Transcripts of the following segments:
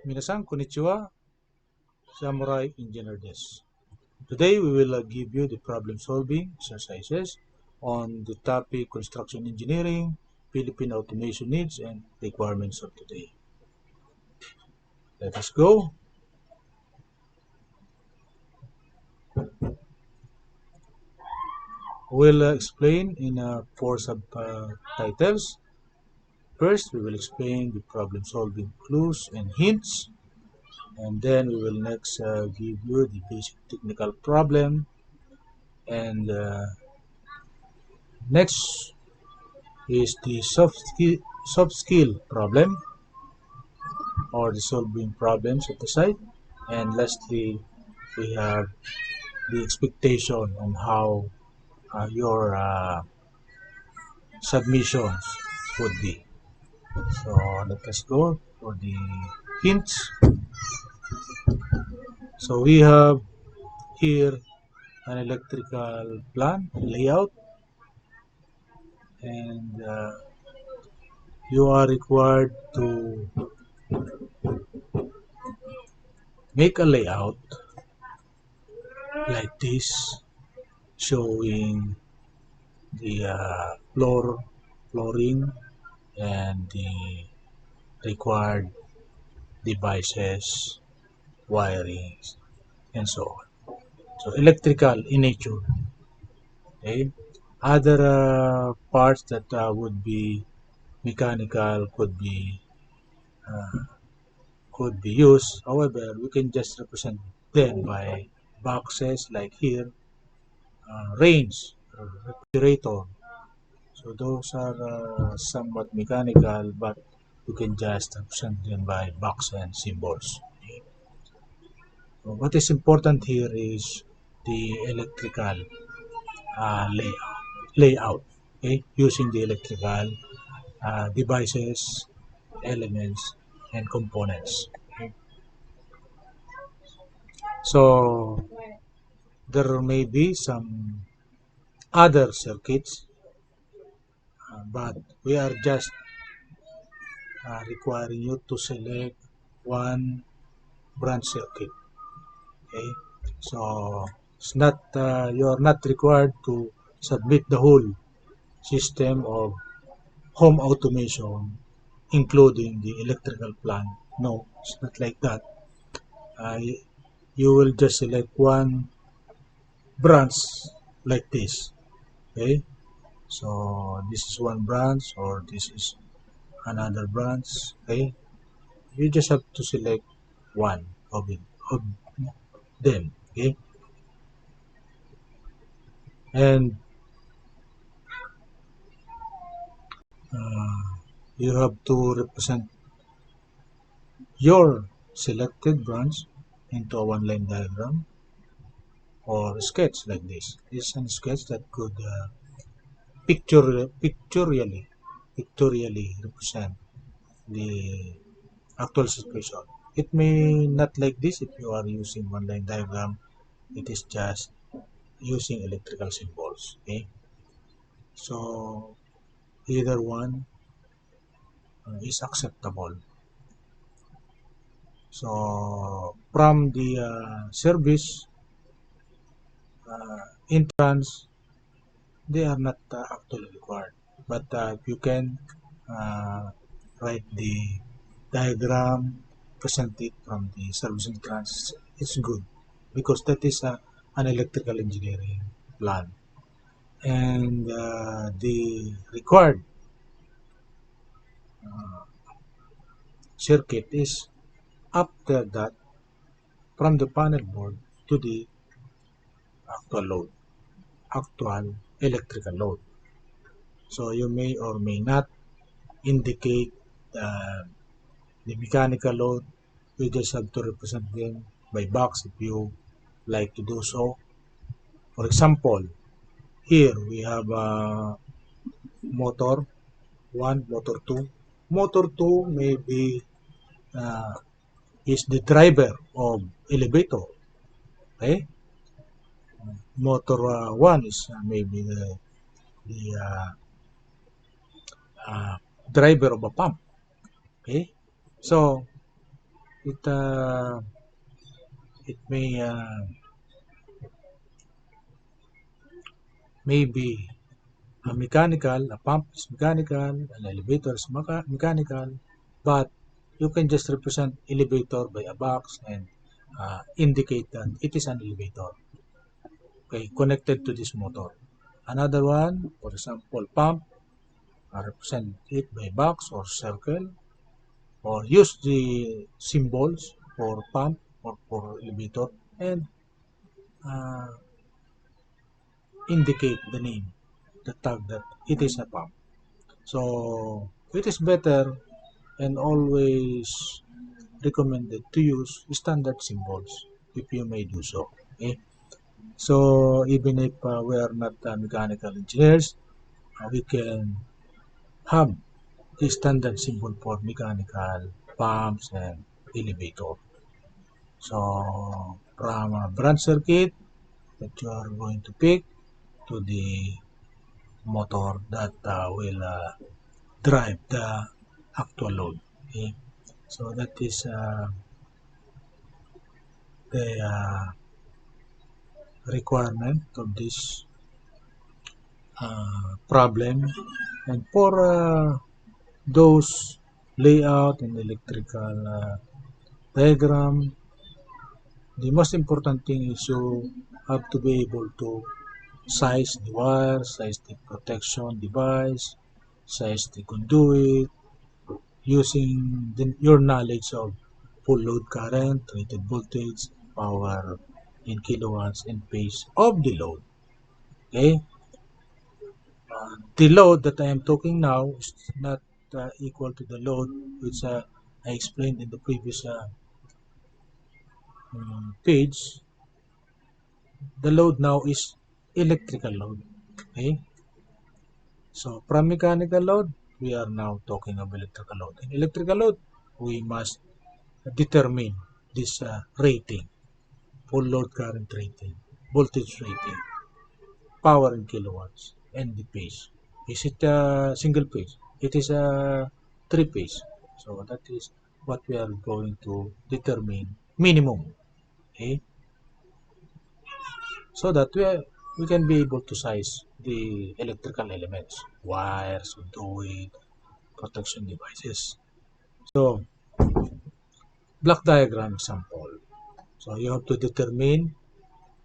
Minasan, konnichiwa. Zamurai Engineer desu. Today we will give you the problem-solving exercises on the topic Construction Engineering, Philippine Automation Needs and Requirements of Today. Let us go. We'll explain in 4 subtitles. First, we will explain the problem-solving clues and hints. And then we will next give you the basic technical problem. And next is the soft skill problem, or the solving problems at the site. And lastly, we have the expectation on how your submissions would be. So let us go for the hints. So we have here an electrical plan layout, and you are required to make a layout like this, showing the flooring and the required devices, wirings, and so on. So electrical in nature. Okay. Other parts that would be mechanical could be used. However, we can just represent them by boxes like here, range, refrigerator. So those are somewhat mechanical, but you can just represent them by box and symbols. Okay. So what is important here is the electrical layout, okay, using the electrical devices, elements, and components. Okay. So there may be some other circuits, but we are just requiring you to select one branch circuit. Okay, so it's not you are not required to submit the whole system of home automation, including the electrical plant. No, it's not like that. Uh, you will just select one branch like this. Okay, so this is one branch, or this is another branch. Okay, you just have to select one of them. Okay, and you have to represent your selected branch into a one-line diagram or sketch like this. This is a sketch that could pictorially represent the actual situation. It may not like this if you are using one-line diagram. It is just using electrical symbols. Okay, so either one is acceptable. So from the service entrance, they are not actually required, but if you can write the diagram, present it from the service entrance, it's good, because that is an electrical engineering plan. And the required circuit is after that, from the panel board to the actual electrical load. So you may or may not indicate the mechanical load. You just have to represent them by box if you like to do so. For example, here we have motor 1, motor 2. Motor 2 may be is the driver of elevator. Okay? Motor 1 is maybe the driver of a pump. Okay? So it may be a mechanical, a pump is mechanical, an elevator is mechanical, but you can just represent elevator by a box and indicate that it is an elevator, okay, connected to this motor. Another one, for example, pump, represent it by box or circle, or use the symbols for pump or for elevator and uh, indicate the name, the tag that it is a pump. So it is better and always recommended to use standard symbols if you may do so. Okay? So even if we are not mechanical engineers, we can have the standard symbol for mechanical pumps and elevator. So from a branch circuit that you are going to pick to the motor that will drive the actual load. Okay? So that is the requirement of this problem. And for those layout and electrical diagram, the most important thing is you have to be able to size the wire, size the protection device, size the conduit, using your knowledge of full load current, rated voltage, power in kilowatts, and phase of the load. Okay? The load that I am talking now is not equal to the load which I explained in the previous page. The load now is electrical load. Okay? So from mechanical load, we are now talking of electrical load. In electrical load, we must determine this rating, full load current rating, voltage rating, power in kilowatts, and the phase. Is it a single phase? It is a three phase. So that is what we are going to determine minimum. Okay? So that we can be able to size the electrical elements, wires, conduit, protection devices. So block diagram example. So you have to determine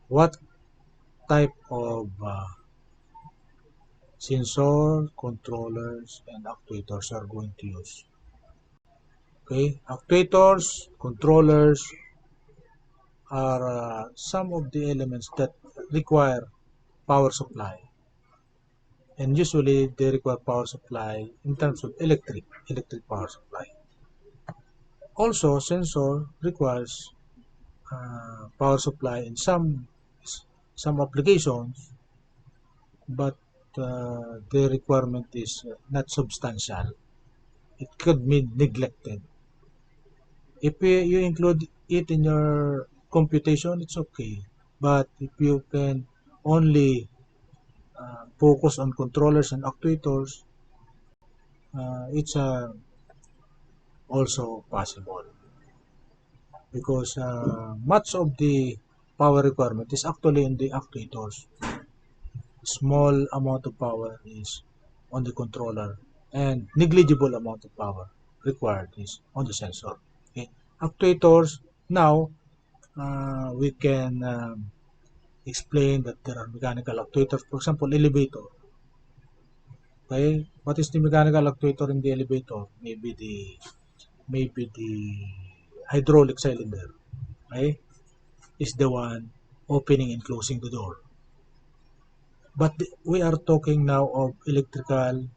what type of sensor, controllers, and actuators are going to use. Okay, actuators, controllers are some of the elements that require power supply. And usually they require power supply in terms of electric power supply. Also, sensor requires power supply in some applications, but the requirement is not substantial. It could be neglected. If you include it in your computation, it's okay. But if you can only focus on controllers and actuators, it's also possible because much of the power requirement is actually in the actuators. Small amount of power is on the controller and negligible amount of power required is on the sensor. Okay. Actuators, now we can explain that there are mechanical actuators. For example, elevator. Okay, what is the mechanical actuator in the elevator? Maybe the hydraulic cylinder. Okay, is the one opening and closing the door. But we are talking now of electrical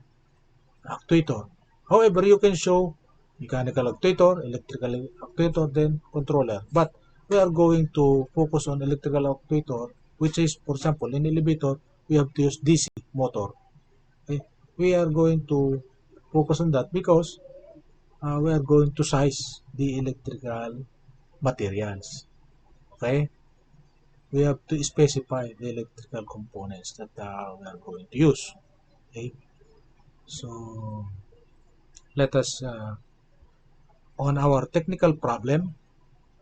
actuator. However, you can show mechanical actuator, electrical actuator, then controller. But we are going to focus on electrical actuator, which is, for example, in elevator, we have to use DC motor. Okay? We are going to focus on that because we are going to size the electrical materials. Okay? We have to specify the electrical components that we are going to use. Okay? So let us on our technical problem,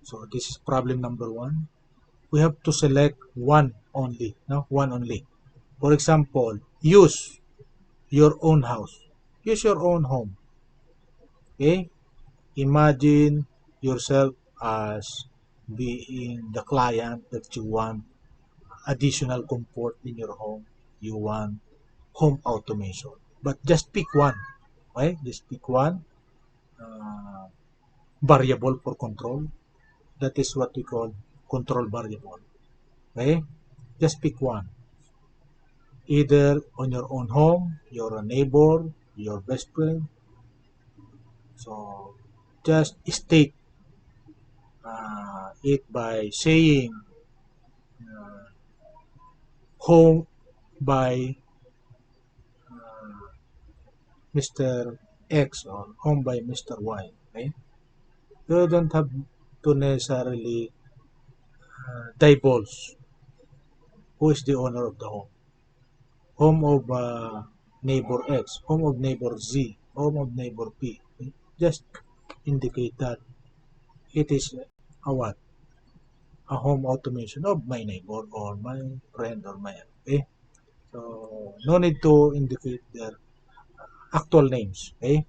so this is problem number 1, we have to select one only, no? One only. For example, use your own house. Use your own home. Okay? Imagine yourself as being the client that you want additional comfort in your home. You want home automation. But just pick one. Okay? Just pick one uh, variable for control. That is what we call control variable. Okay? Just pick one. Either on your own home, your neighbor, your best friend. So just state it by saying uh, home by Mr. X or home by Mr. Y. Okay? You don't have to necessarily divulge who is the owner of the home. Home of neighbor X, home of neighbor Z, home of neighbor P. Okay? Just indicate that it is a what? A home automation of my neighbor or my friend or my okay. So no need to indicate their actual names. Okay,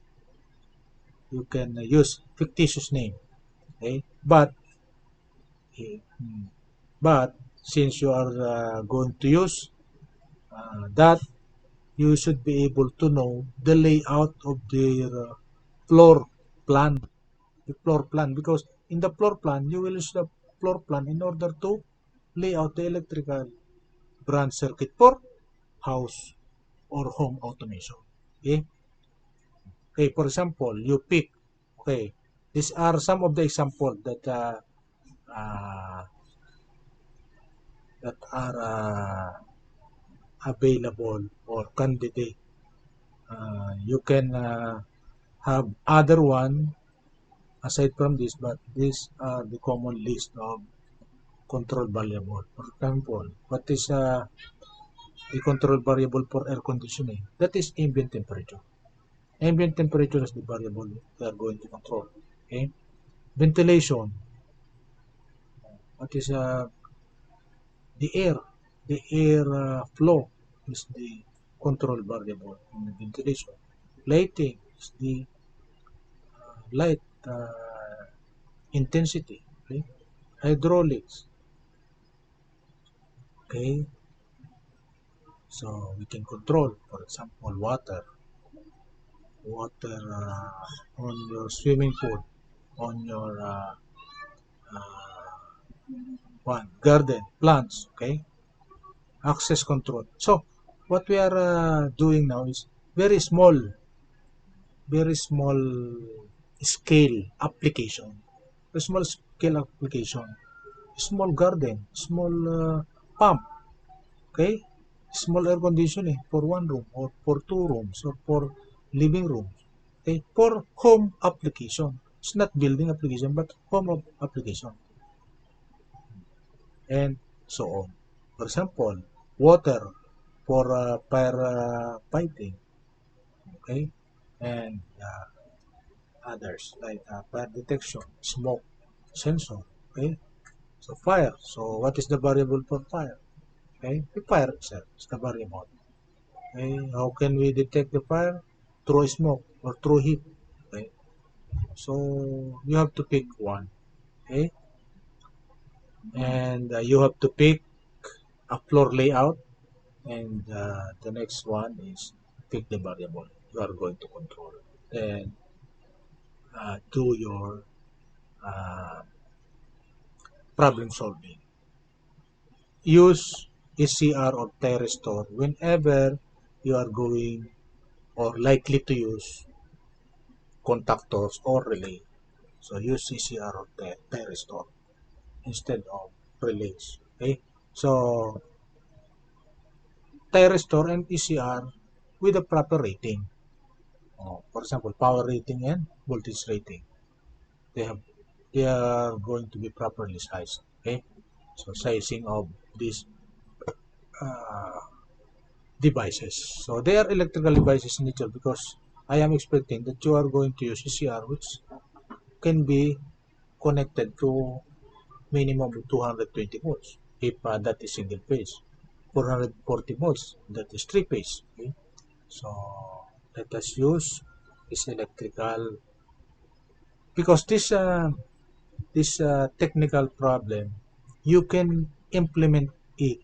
you can use fictitious name. Okay, hmm, but since you are going to use that, you should be able to know the layout of their floor plan, the floor plan, because in the floor plan you will use the floor plan in order to lay out the electrical branch circuit for house or home automation. Okay? Okay, for example, you pick, okay, these are some of the examples uh, that are available or candidate. You can have other one aside from this, but these are the common list of control variable. For example, what is the control variable for air conditioning? That is ambient temperature. Ambient temperature is the variable we are going to control. Okay? Ventilation. What is the air? The air flow is the control variable in the ventilation. Lighting is the light intensity. Okay? Hydraulics. Okay? So we can control, for example, water on your swimming pool, on your one garden, plants. Okay? Access control. So what we are doing now is very small scale application. A small scale application, small garden, small pump, okay? Small air conditioning for one room or for two rooms or for living rooms. Okay, for home application. It's not building application but home application and so on. For example, water for fire fighting, okay, and others like fire detection, smoke sensor, okay. So fire. So what is the variable for fire? Okay, the fire itself is the variable. Okay, how can we detect the fire? Through smoke or through heat. Okay, so you have to pick one. Okay, and you have to pick a floor layout, and the next one is pick the variable you are going to control. Then do your uh, problem solving. Use ECR or thyristor whenever you are going or likely to use contactors or relay. So use ECR or thyristor instead of relays. Okay. So thyristor and ECR with a proper rating. For example, power rating and voltage rating. They have they are going to be properly sized. Okay. So sizing of these uh, devices. So they are electrical devices in nature because I am expecting that you are going to use ECR, which can be connected to minimum of 220 volts if that is single phase. 440 volts, that is three phase. Okay? So let us use this electrical, because this technical problem, you can implement it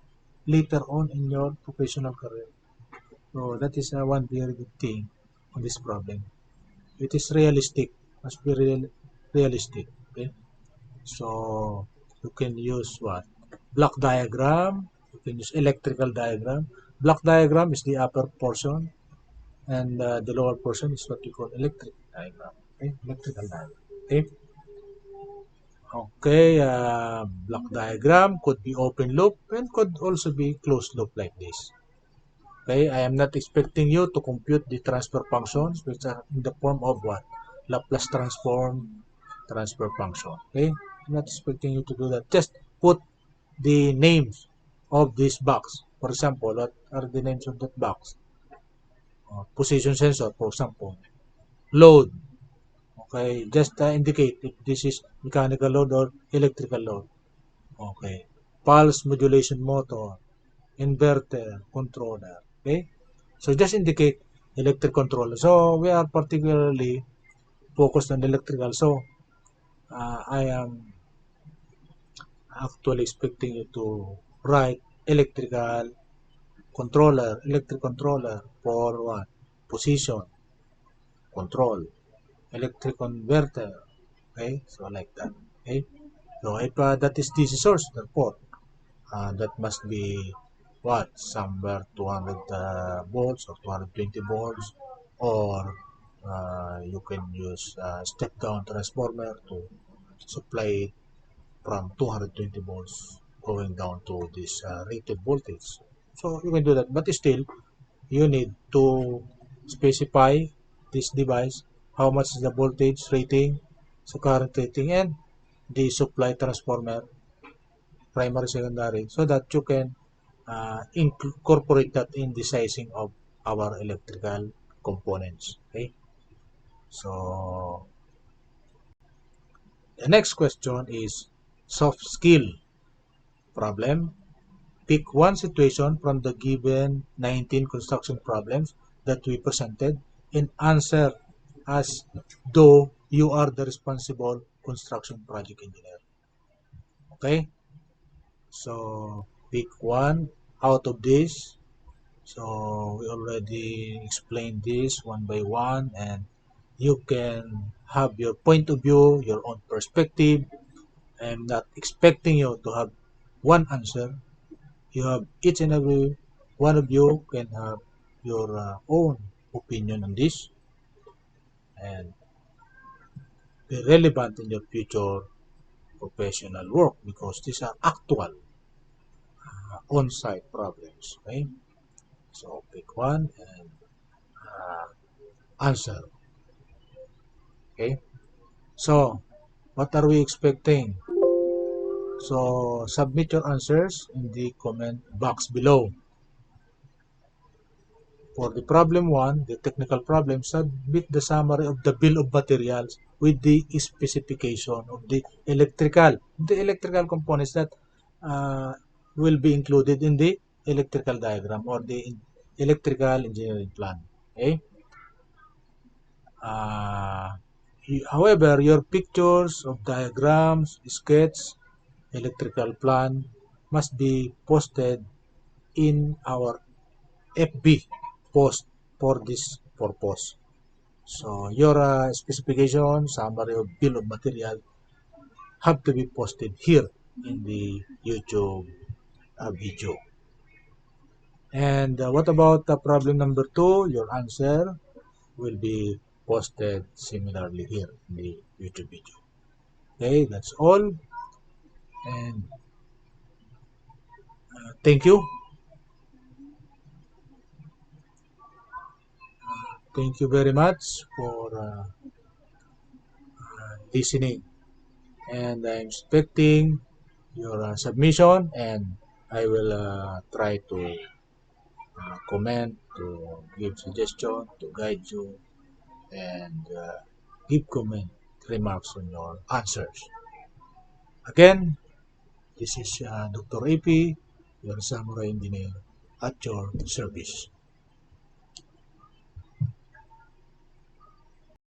later on in your professional career. So that is one very good thing on this problem. It is realistic, must be realistic. Okay, so you can use what? Block diagram. You can use electrical diagram. Block diagram is the upper portion, and the lower portion is what we call electric diagram. Okay, electrical diagram. Okay. Okay, block diagram could be open loop and could also be closed loop like this. Okay, I am not expecting you to compute the transfer functions which are in the form of what? Laplace transform transfer function. Okay, I'm not expecting you to do that. Just put the names of this box. For example, what are the names of that box? Position sensor, for example. Load. Okay, just indicate if this is mechanical load or electrical load. Okay. Pulse modulation motor, inverter, controller. Okay. So just indicate electric controller. So we are particularly focused on electrical. So I am actually expecting you to write electrical controller, electric controller for what? Position, control, electric converter. Okay. So like that. Okay. So if that is DC source, therefore, that must be what? Somewhere 200 volts or 220 volts, or you can use step down transformer to supply it from 220 volts going down to this rated voltage. So you can do that, but still you need to specify this device, how much is the voltage rating, so current rating, and the supply transformer, primary, secondary, so that you can incorporate that in the sizing of our electrical components. Okay, so the next question is soft skill problem. Pick one situation from the given 19 construction problems that we presented and answer as though you are the responsible construction project engineer. Okay, so pick one out of this. So we already explained this one by one, and you can have your point of view, your own perspective. I'm not expecting you to have one answer. You have each and every one of you can have your own opinion on this and be relevant in your future professional work, because these are actual on-site problems. Okay, so pick one and uh, answer. Okay, so what are we expecting? So submit your answers in the comment box below. For the problem 1, the technical problem, submit the summary of the bill of materials with the specification of the electrical components that uh, will be included in the electrical diagram or the electrical engineering plan. Okay. Uh, However, your pictures of diagrams, sketch, electrical plan must be posted in our FB post for this purpose. So your specification, summary of bill of material have to be posted here in the YouTube video. And what about problem number 2? Your answer will be posted similarly here in the YouTube video. Okay, that's all. And thank you. Thank you very much for listening. And I'm expecting your submission, and I will try to comment, to give suggestion, to guide you, and give comment remarks on your answers. Again, this is Dr. EYPEI, your Samurai Engineer, at your service.